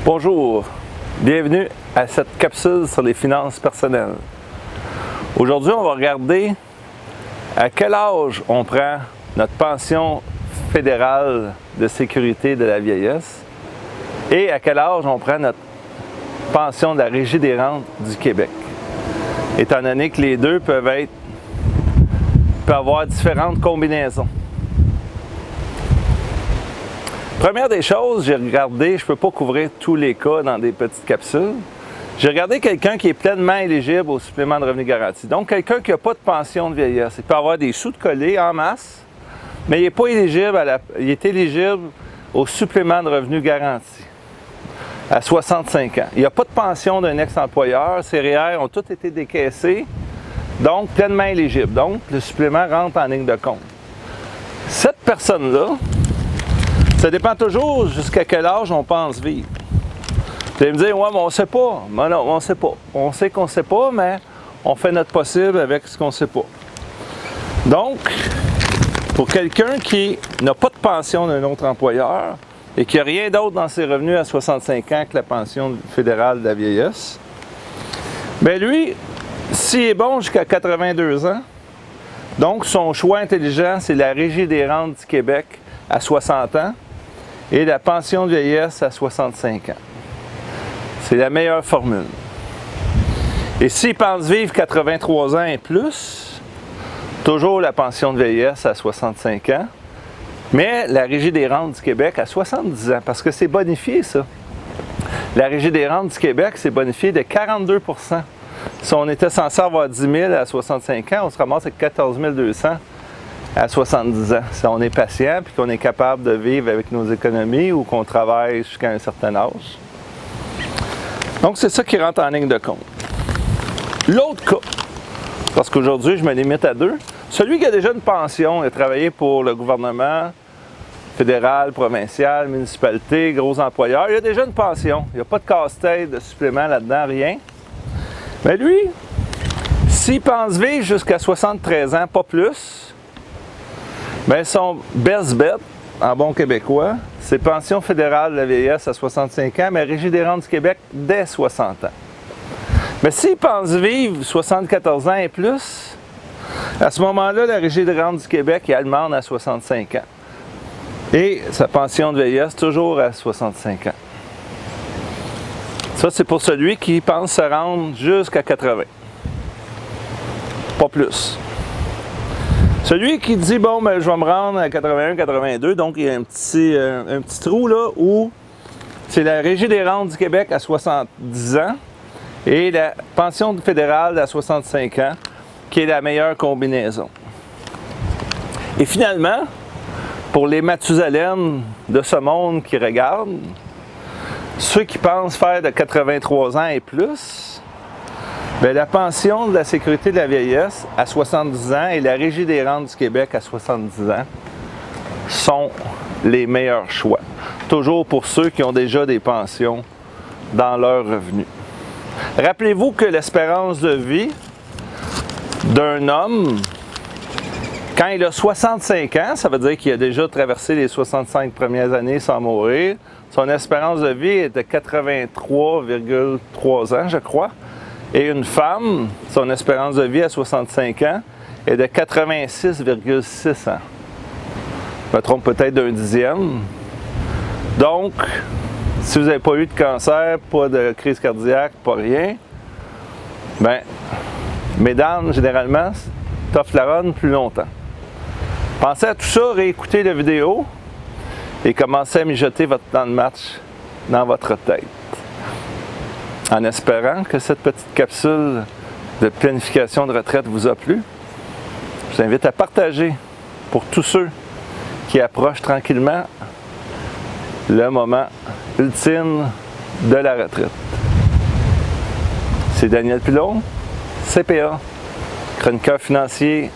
Bonjour, bienvenue à cette capsule sur les finances personnelles. Aujourd'hui, on va regarder à quel âge on prend notre pension fédérale de sécurité de la vieillesse et à quel âge on prend notre pension de la Régie des rentes du Québec. Étant donné que les deux peuvent avoir différentes combinaisons. Première des choses, j'ai regardé, je ne peux pas couvrir tous les cas dans des petites capsules. J'ai regardé quelqu'un qui est pleinement éligible au supplément de revenu garanti. Donc, quelqu'un qui n'a pas de pension de vieillesse. Il peut avoir des sous de collés en masse, mais il n'est pas éligible il est éligible au supplément de revenu garanti à 65 ans. Il n'y a pas de pension d'un ex-employeur. Ses REER ont tous été décaissés, donc pleinement éligible. Donc, le supplément rentre en ligne de compte. Cette personne-là, ça dépend toujours jusqu'à quel âge on pense vivre. Vous allez me dire, ouais, mais on ne sait pas. Mais non, on ne sait pas. On sait qu'on ne sait pas, mais on fait notre possible avec ce qu'on ne sait pas. Donc, pour quelqu'un qui n'a pas de pension d'un autre employeur et qui n'a rien d'autre dans ses revenus à 65 ans que la pension fédérale de la vieillesse, bien lui, s'il est bon jusqu'à 82 ans, donc son choix intelligent, c'est la Régie des rentes du Québec à 60 ans, et la pension de vieillesse à 65 ans. C'est la meilleure formule. Et s'il pense vivre 83 ans et plus, toujours la pension de vieillesse à 65 ans, mais la Régie des rentes du Québec à 70 ans, parce que c'est bonifié ça. La Régie des rentes du Québec, c'est bonifié de 42 %. Si on était censé avoir 10 000 à 65 ans, on se ramasse avec 14 200 à 70 ans, si on est patient et qu'on est capable de vivre avec nos économies ou qu'on travaille jusqu'à un certain âge. Donc, c'est ça qui rentre en ligne de compte. L'autre cas, parce qu'aujourd'hui, je me limite à deux, celui qui a déjà une pension, il a travaillé pour le gouvernement fédéral, provincial, municipalité, gros employeur, il a déjà une pension, il n'y a pas de casse-tête, de supplément là-dedans, rien. Mais lui, s'il pense vivre jusqu'à 73 ans, pas plus, bien, son best bet, en bon québécois, c'est pension fédérale de la vieillesse à 65 ans, mais Régie des rentes du Québec dès 60 ans. Mais s'il pense vivre 74 ans et plus, à ce moment-là, la Régie des rentes du Québec, elle demande à 65 ans. Et sa pension de vieillesse, toujours à 65 ans. Ça, c'est pour celui qui pense se rendre jusqu'à 80. Pas plus. Celui qui dit, bon, ben, je vais me rendre à 81, 82, donc il y a un petit trou là où c'est la Régie des rentes du Québec à 70 ans et la pension fédérale à 65 ans qui est la meilleure combinaison. Et finalement, pour les Mathusalènes de ce monde qui regardent, ceux qui pensent faire de 83 ans et plus, bien, la pension de la sécurité de la vieillesse à 70 ans et la Régie des rentes du Québec à 70 ans sont les meilleurs choix. Toujours pour ceux qui ont déjà des pensions dans leurs revenus. Rappelez-vous que l'espérance de vie d'un homme, quand il a 65 ans, ça veut dire qu'il a déjà traversé les 65 premières années sans mourir, son espérance de vie est de 83,3 ans, je crois. Et une femme, son espérance de vie à 65 ans est de 86,6 ans. Je me trompe peut-être d'un dixième. Donc, si vous n'avez pas eu de cancer, pas de crise cardiaque, pas rien, bien, mesdames, généralement, t'offrent la run plus longtemps. Pensez à tout ça, réécoutez la vidéo et commencez à mijoter votre plan de match dans votre tête. En espérant que cette petite capsule de planification de retraite vous a plu, je vous invite à partager pour tous ceux qui approchent tranquillement le moment ultime de la retraite. C'est Daniel Pilon, CPA, chroniqueur financier,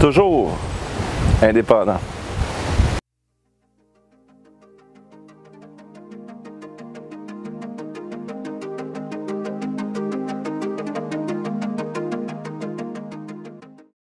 toujours indépendant.